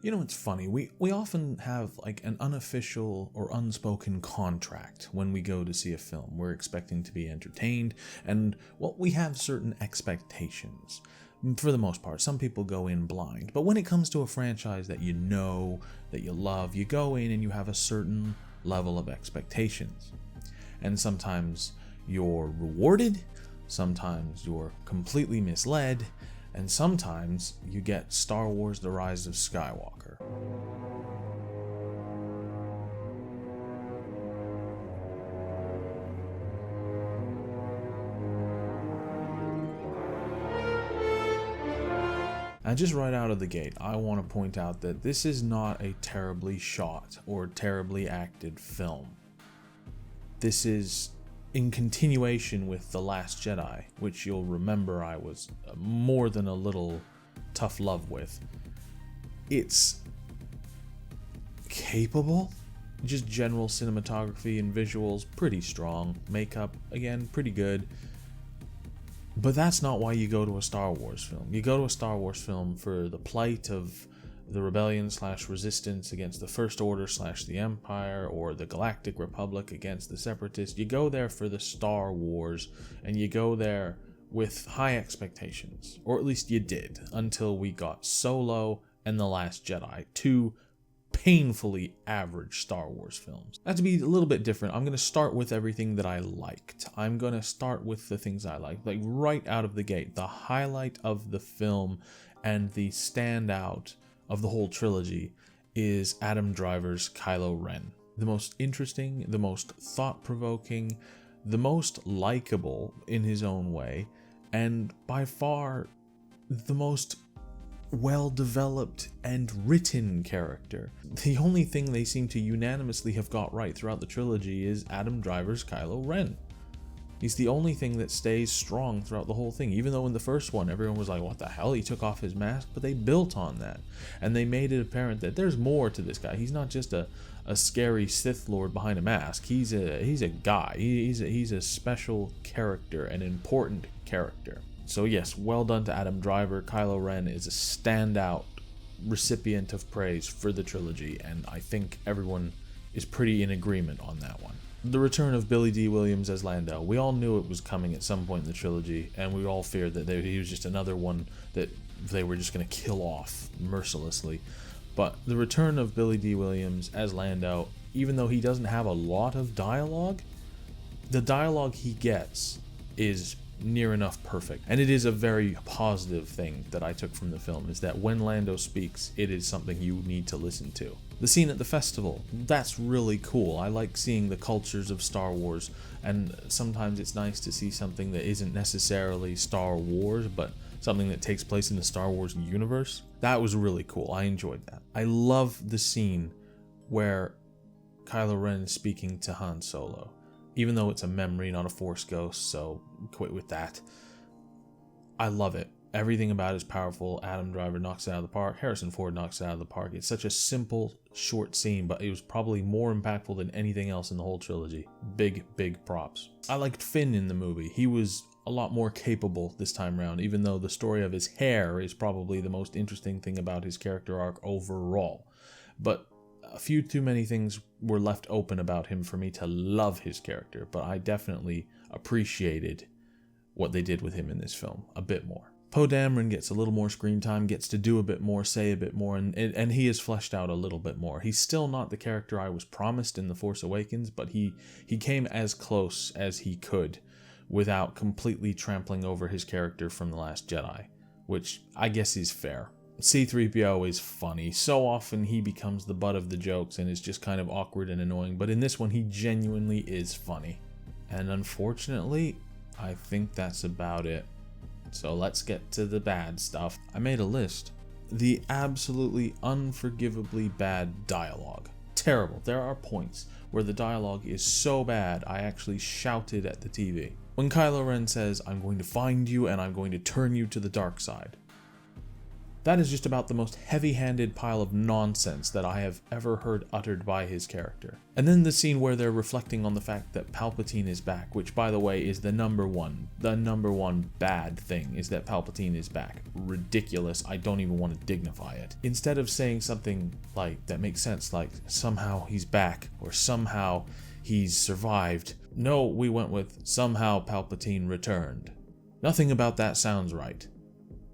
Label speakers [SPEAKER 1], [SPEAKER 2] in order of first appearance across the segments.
[SPEAKER 1] You know, it's funny, we often have like an unofficial or unspoken contract when we go to see a film. We're expecting to be entertained, and, well, we have certain expectations. For the most part, some people go in blind, but when it comes to a franchise that you know, that you love, you go in and you have a certain level of expectations. And sometimes you're rewarded, sometimes you're completely misled, and sometimes you get Star Wars: The Rise of Skywalker. And just right out of the gate, I want to point out that this is not a terribly shot or terribly acted film. This is in continuation with The Last Jedi, which you'll remember I was more than a little tough love with. It's capable, just general cinematography and visuals, pretty strong. Makeup, again, pretty good. But that's not why you go to a Star Wars film. You go to a Star Wars film for the plight of the rebellion/resistance against the First Order/the Empire, or the Galactic Republic against the Separatists. You go there for the Star Wars, and you go there with high expectations. Or at least you did, until we got Solo and The Last Jedi, two painfully average Star Wars films. Now, to be a little bit different, I'm going to start with everything that I liked. I'm going to start with the things I liked. Like, right out of the gate, the highlight of the film and the standout of the whole trilogy is Adam Driver's Kylo Ren. The most interesting, the most thought-provoking, the most likable in his own way, and by far the most well-developed and written character. The only thing they seem to unanimously have got right throughout the trilogy is Adam Driver's Kylo Ren. He's the only thing that stays strong throughout the whole thing, even though in the first one everyone was like, what the hell, he took off his mask? But they built on that, and they made it apparent that there's more to this guy. He's not just a scary Sith Lord behind a mask. He's a guy. He's a special character, an important character. So yes, well done to Adam Driver. Kylo Ren is a standout recipient of praise for the trilogy, and I think everyone is pretty in agreement on that one. The return of Billy D. Williams as Lando. We all knew it was coming at some point in the trilogy, and we all feared that he was just another one that they were just going to kill off mercilessly. But the return of Billy D. Williams as Lando, even though he doesn't have a lot of dialogue, the dialogue he gets is near enough perfect. And it is a very positive thing that I took from the film, is that when Lando speaks, it is something you need to listen to. The scene at the festival, that's really cool. I like seeing the cultures of Star Wars, and sometimes it's nice to see something that isn't necessarily Star Wars, but something that takes place in the Star Wars universe. That was really cool. I enjoyed that. I love the scene where Kylo Ren is speaking to Han Solo. Even though it's a memory, not a Force ghost, so quit with that. I love it. Everything about it is powerful. Adam Driver knocks it out of the park. Harrison Ford knocks it out of the park. It's such a simple, short scene, but it was probably more impactful than anything else in the whole trilogy. Big, big props. I liked Finn in the movie. He was a lot more capable this time around, even though the story of his hair is probably the most interesting thing about his character arc overall. But a few too many things were left open about him for me to love his character, but I definitely appreciated what they did with him in this film a bit more. Poe Dameron gets a little more screen time, gets to do a bit more, say a bit more, and he is fleshed out a little bit more. He's still not the character I was promised in The Force Awakens, but he came as close as he could without completely trampling over his character from The Last Jedi, which I guess is fair. C-3PO is funny. So often he becomes the butt of the jokes and is just kind of awkward and annoying, but in this one he genuinely is funny. And unfortunately, I think that's about it. So let's get to the bad stuff. I made a list. The absolutely unforgivably bad dialogue. Terrible. There are points where the dialogue is so bad I actually shouted at the TV. When Kylo Ren says, "I'm going to find you and I'm going to turn you to the dark side." That is just about the most heavy-handed pile of nonsense that I have ever heard uttered by his character. And then the scene where they're reflecting on the fact that Palpatine is back, which, by the way, is the number one bad thing, is that Palpatine is back. Ridiculous. I don't even want to dignify it. Instead of saying something like that makes sense, like somehow he's back or somehow he's survived, no, we went with somehow Palpatine returned. Nothing about that sounds right.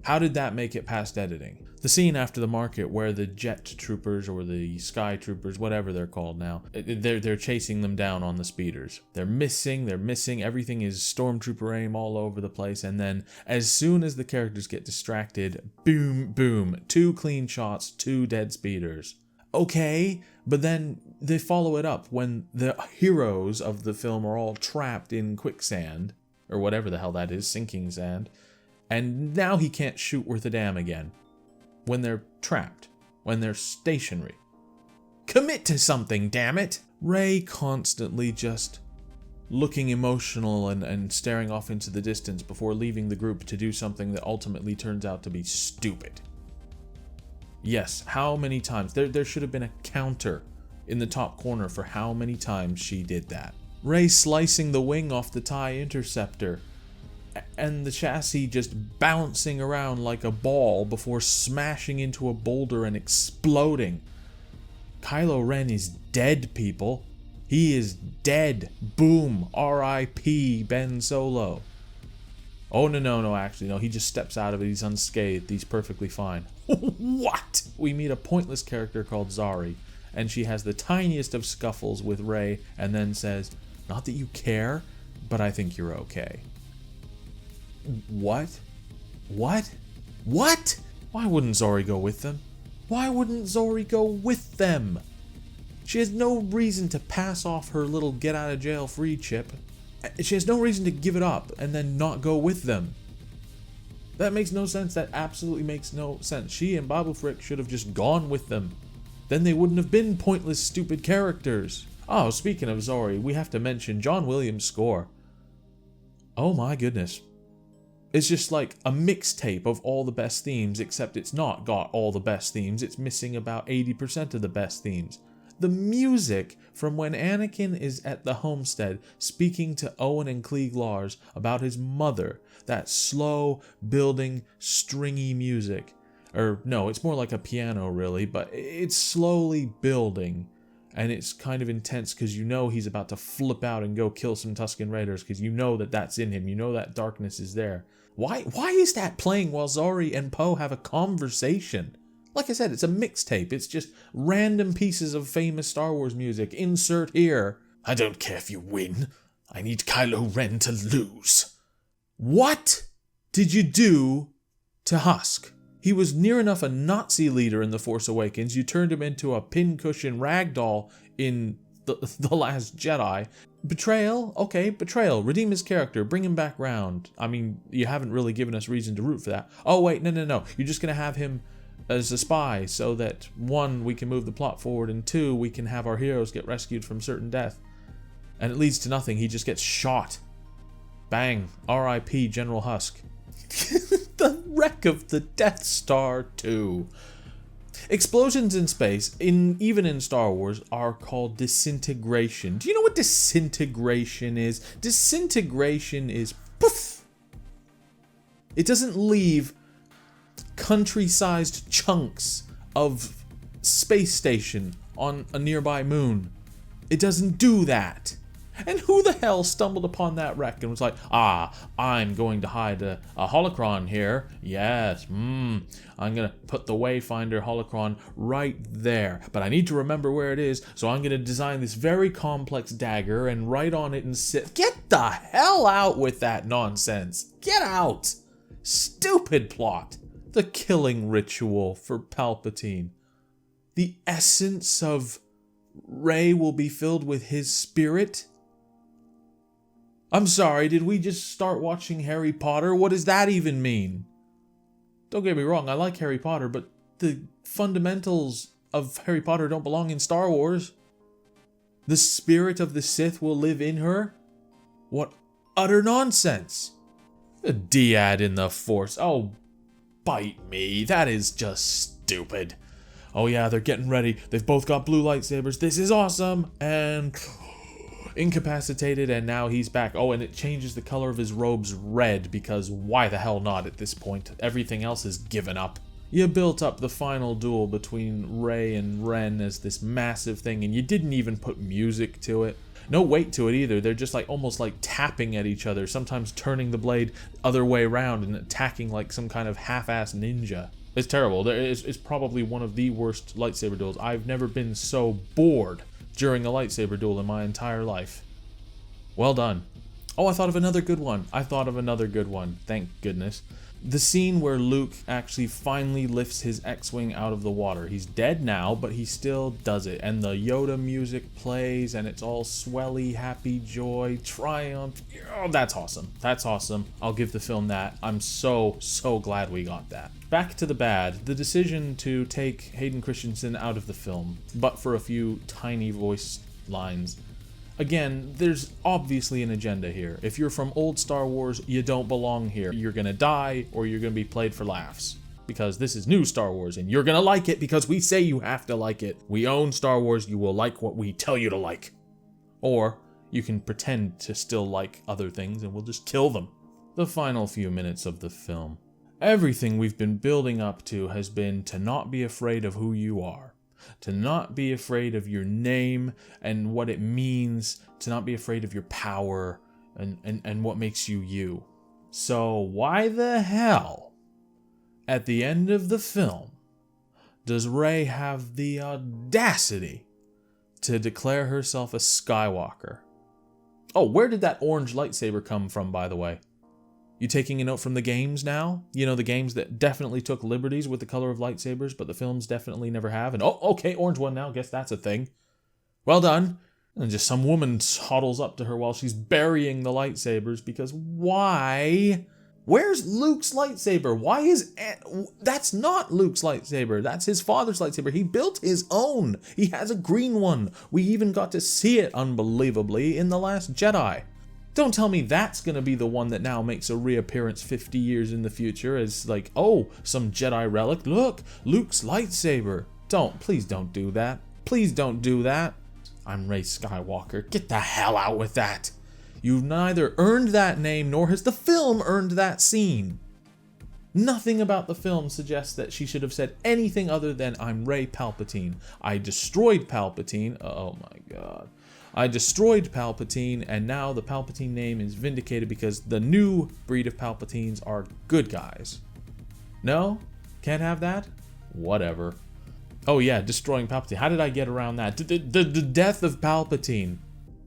[SPEAKER 1] How did that make it past editing? The scene after the market where the jet troopers or the sky troopers, whatever they're called now, they're chasing them down on the speeders. They're missing, everything is stormtrooper aim all over the place, and then as soon as the characters get distracted, boom, boom, 2 clean shots, 2 dead speeders. Okay, but then they follow it up when the heroes of the film are all trapped in quicksand, or whatever the hell that is, sinking sand. And now he can't shoot worth a damn again. When they're trapped. When they're stationary. Commit to something, damn it! Rey constantly just looking emotional and staring off into the distance before leaving the group to do something that ultimately turns out to be stupid. Yes, how many times? There should have been a counter in the top corner for how many times she did that. Rey slicing the wing off the TIE Interceptor, and the chassis just bouncing around like a ball before smashing into a boulder and exploding. Kylo Ren is dead, people. He is dead. Boom. R.I.P. Ben Solo. Oh, no, actually, no, he just steps out of it. He's unscathed. He's perfectly fine. What? We meet a pointless character called Zari, and she has the tiniest of scuffles with Rey, and then says, "Not that you care, but I think you're okay." What? Why wouldn't Zori go with them? Why wouldn't Zori go with them? She has no reason to pass off her little get-out-of-jail-free chip. She has no reason to give it up and then not go with them. That makes no sense. That absolutely makes no sense. She and Babu Frick should have just gone with them. Then they wouldn't have been pointless, stupid characters. Oh, speaking of Zori, we have to mention John Williams' score. Oh my goodness. It's just like a mixtape of all the best themes, except it's not got all the best themes. It's missing about 80% of the best themes. The music from when Anakin is at the homestead speaking to Owen and Klieg Lars about his mother, that slow building stringy music. Or no, it's more like a piano really, but it's slowly building. And it's kind of intense because you know he's about to flip out and go kill some Tusken Raiders because you know that that's in him. You know that darkness is there. Why is that playing while Zori and Poe have a conversation? Like I said, it's a mixtape. It's just random pieces of famous Star Wars music. Insert here. I don't care if you win. I need Kylo Ren to lose. What did you do to Husk? He was near enough a Nazi leader in The Force Awakens. You turned him into a pincushion ragdoll in the Last Jedi. Betrayal? Okay, betrayal. Redeem his character. Bring him back round. I mean, you haven't really given us reason to root for that. Oh, wait, no. You're just going to have him as a spy so that, 1, we can move the plot forward, and 2, we can have our heroes get rescued from certain death. And it leads to nothing. He just gets shot. Bang. R.I.P. General Husk. The wreck of the Death Star 2. Explosions in space, even in Star Wars, are called disintegration. Do you know what disintegration is? Disintegration is poof. It doesn't leave country-sized chunks of space station on a nearby moon. It doesn't do that. And who the hell stumbled upon that wreck and was like, I'm going to hide a holocron here. Yes, I'm going to put the Wayfinder holocron right there. But I need to remember where it is, so I'm going to design this very complex dagger and write on it and sit. Get the hell out with that nonsense. Get out. Stupid plot. The killing ritual for Palpatine. The essence of Rey will be filled with his spirit. I'm sorry, did we just start watching Harry Potter? What does that even mean? Don't get me wrong, I like Harry Potter, but the fundamentals of Harry Potter don't belong in Star Wars. The spirit of the Sith will live in her? What utter nonsense! A dyad in the Force. Oh, bite me. That is just stupid. Oh yeah, they're getting ready. They've both got blue lightsabers. This is awesome. And incapacitated, and now he's back. Oh, and it changes the color of his robes red, because why the hell not at this point? Everything else is given up. You built up the final duel between Rey and Ren as this massive thing, and you didn't even put music to it. No weight to it either. They're just like almost like tapping at each other, sometimes turning the blade other way around and attacking like some kind of half-ass ninja. It's terrible. It's probably one of the worst lightsaber duels. I've never been so bored during a lightsaber duel in my entire life. Well done. Oh, I thought of another good one. Thank goodness. The scene where Luke actually finally lifts his X-Wing out of the water. He's dead now, but he still does it. And the Yoda music plays, and it's all swelly, happy, joy, triumph. Oh, that's awesome. That's awesome. I'll give the film that. I'm so glad we got that. Back to the bad. The decision to take Hayden Christensen out of the film, but for a few tiny voice lines. Again, there's obviously an agenda here. If you're from old Star Wars, you don't belong here. You're gonna die, or you're gonna be played for laughs. Because this is new Star Wars, and you're gonna like it because we say you have to like it. We own Star Wars, you will like what we tell you to like. Or, you can pretend to still like other things, and we'll just kill them. The final few minutes of the film. Everything we've been building up to has been to not be afraid of who you are. To not be afraid of your name and what it means, to not be afraid of your power and what makes you you. So why the hell, at the end of the film, does Rey have the audacity to declare herself a Skywalker? Oh, where did that orange lightsaber come from, by the way? You taking a note from the games now? You know, the games that definitely took liberties with the color of lightsabers, but the films definitely never have. And oh, okay, orange one now. Guess that's a thing. Well done. And just some woman toddles up to her while she's burying the lightsabers, because why? Where's Luke's lightsaber? Why is... That's not Luke's lightsaber. That's his father's lightsaber. He built his own. He has a green one. We even got to see it, unbelievably, in The Last Jedi. Don't tell me that's gonna be the one that now makes a reappearance 50 years in the future as like, oh, some Jedi relic. Look, Luke's lightsaber. Please don't do that. Please don't do that. I'm Rey Skywalker. Get the hell out with that. You've neither earned that name nor has the film earned that scene. Nothing about the film suggests that she should have said anything other than, I'm Rey Palpatine. I destroyed Palpatine. Oh my god. I destroyed Palpatine, and now the Palpatine name is vindicated because the new breed of Palpatines are good guys. No? Can't have that? Whatever. Oh yeah, destroying Palpatine. How did I get around that? The death of Palpatine.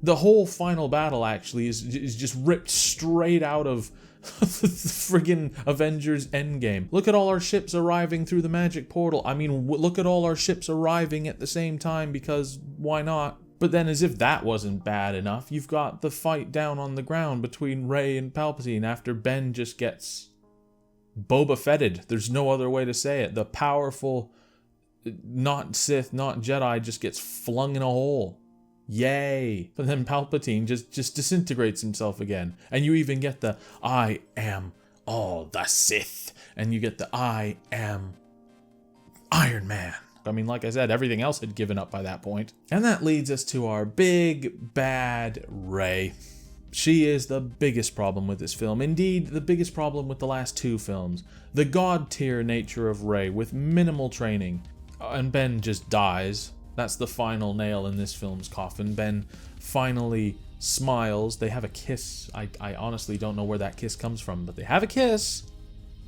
[SPEAKER 1] The whole final battle, actually, is just ripped straight out of the friggin' Avengers Endgame. Look at all our ships arriving through the magic portal. I mean, look at all our ships arriving at the same time, because why not? But then, as if that wasn't bad enough, you've got the fight down on the ground between Rey and Palpatine after Ben just gets Boba Fetted. There's no other way to say it. The powerful, not Sith, not Jedi, just gets flung in a hole. Yay! But then Palpatine just disintegrates himself again. And you even get the, I am all the Sith. And you get the, I am Iron Man. I mean, like I said, everything else had given up by that point. And that leads us to our big, bad Rey. She is the biggest problem with this film. Indeed, the biggest problem with the last two films. The god-tier nature of Rey with minimal training. And Ben just dies. That's the final nail in this film's coffin. Ben finally smiles. They have a kiss. I honestly don't know where that kiss comes from, but they have a kiss.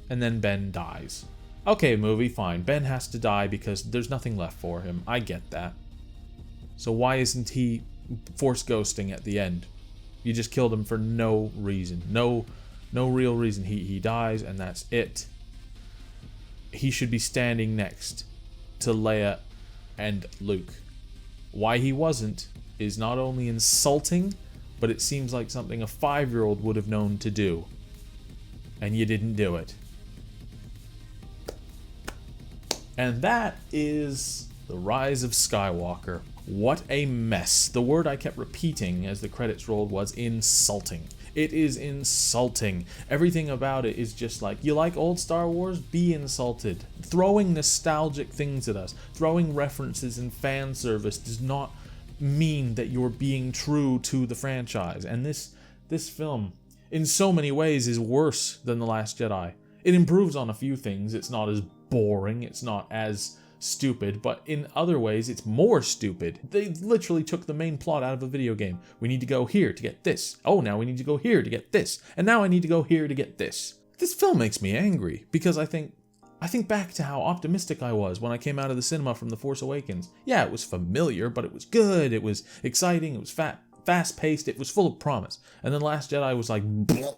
[SPEAKER 1] And then Ben dies. Okay, movie, fine. Ben has to die because there's nothing left for him. I get that. So why isn't he force ghosting at the end? You just killed him for no reason. No real reason. He dies and that's it. He should be standing next to Leia and Luke. Why he wasn't is not only insulting, but it seems like something a 5-year-old would have known to do. And you didn't do it. And that is The Rise of Skywalker. What a mess. The word I kept repeating as the credits rolled was insulting. It is insulting. Everything about it is just like, you like old Star Wars? Be insulted. Throwing nostalgic things at us, throwing references and fan service does not mean that you're being true to the franchise. And this film, in so many ways, is worse than The Last Jedi. It improves on a few things. It's not as boring. It's not as stupid, but in other ways it's more stupid. They literally took the main plot out of a video game. We need to go here to get this. Oh, now we need to go here to get this. And now I need to go here to get this. This film makes me angry because I think back to how optimistic I was when I came out of the cinema from The Force Awakens. Yeah, it was familiar, but it was good. It was exciting. It was fast-paced. It was full of promise. And then Last Jedi was like, bleh.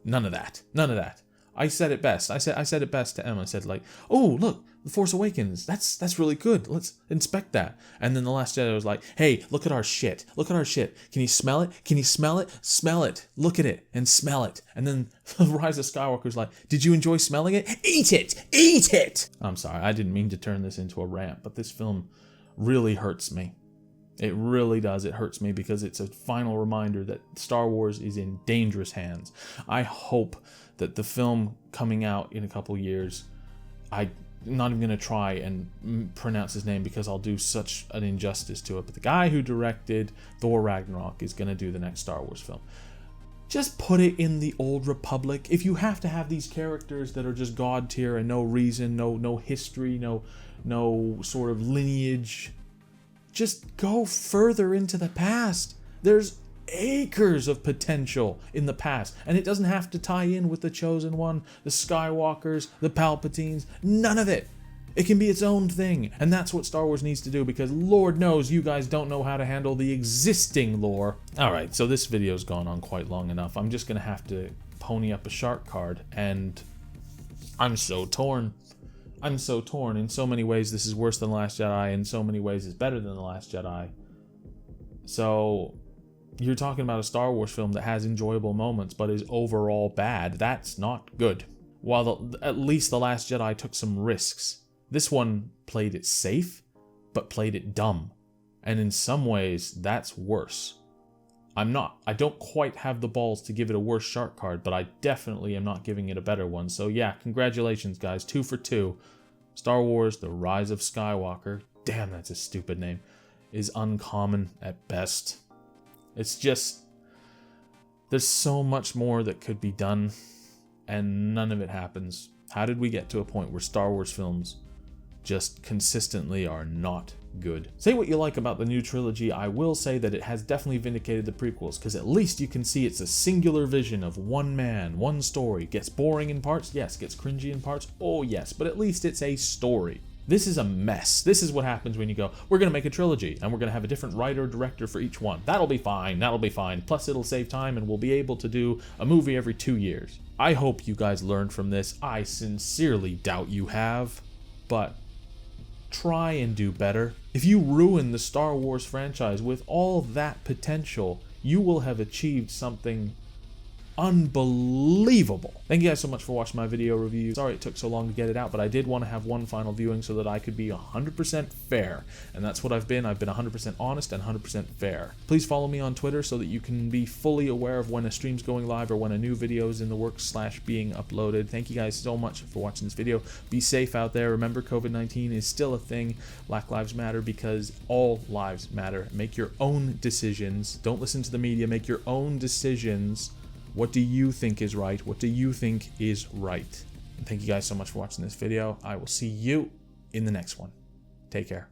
[SPEAKER 1] None of that. None of that. I said it best. I said it best to Emma. I said, like, oh, look, The Force Awakens. That's really good. Let's inspect that. And then The Last Jedi was like, hey, look at our shit. Look at our shit. Can you smell it? Can you smell it? Smell it. Look at it and smell it. And then The Rise of Skywalker was like, did you enjoy smelling it? Eat it! Eat it! I'm sorry, I didn't mean to turn this into a rant, but this film really hurts me. It really does. It hurts me because it's a final reminder that Star Wars is in dangerous hands. I hope that the film coming out in a couple years, I'm not even going to try and pronounce his name because I'll do such an injustice to it, but the guy who directed Thor Ragnarok is going to do the next Star Wars film. Just put it in the Old Republic. If you have to have these characters that are just god tier and no reason, no history, no sort of lineage, just go further into the past. There's acres of potential in the past, and it doesn't have to tie in with the Chosen One, the Skywalkers, the Palpatines, none of it. It can be its own thing, and that's what Star Wars needs to do, because Lord knows you guys don't know how to handle the existing lore. Alright, so this video's gone on quite long enough. I'm just gonna have to pony up a shark card, and I'm so torn. I'm so torn. In so many ways this is worse than The Last Jedi, in so many ways it's better than The Last Jedi. So you're talking about a Star Wars film that has enjoyable moments but is overall bad. That's not good. While at least The Last Jedi took some risks, this one played it safe but played it dumb. And in some ways that's worse. I don't quite have the balls to give it a worse shark card, but I definitely am not giving it a better one. So yeah, congratulations guys, 2 for 2. Star Wars: The Rise of Skywalker, damn that's a stupid name, is uncommon at best. It's just, there's so much more that could be done, and none of it happens. How did we get to a point where Star Wars films just consistently are not good? Say what you like about the new trilogy, I will say that it has definitely vindicated the prequels, because at least you can see it's a singular vision of one man, one story. Gets boring in parts? Yes. Gets cringy in parts? Oh yes, but at least it's a story. This is a mess. This is what happens when you go, we're going to make a trilogy, and we're going to have a different writer or director for each one. That'll be fine, that'll be fine. Plus it'll save time, and we'll be able to do a movie every 2 years. I hope you guys learned from this. I sincerely doubt you have, but try and do better. If you ruin the Star Wars franchise with all that potential, you will have achieved something unbelievable. Thank you guys so much for watching my video review. Sorry it took so long to get it out, but I did want to have one final viewing so that I could be 100% fair. And that's what I've been. I've been 100% honest and 100% fair. Please follow me on Twitter so that you can be fully aware of when a stream's going live or when a new video is in the works / being uploaded. Thank you guys so much for watching this video. Be safe out there. Remember, COVID-19 is still a thing. Black Lives Matter, because all lives matter. Make your own decisions. Don't listen to the media. Make your own decisions. What do you think is right? What do you think is right? And thank you guys so much for watching this video. I will see you in the next one. Take care.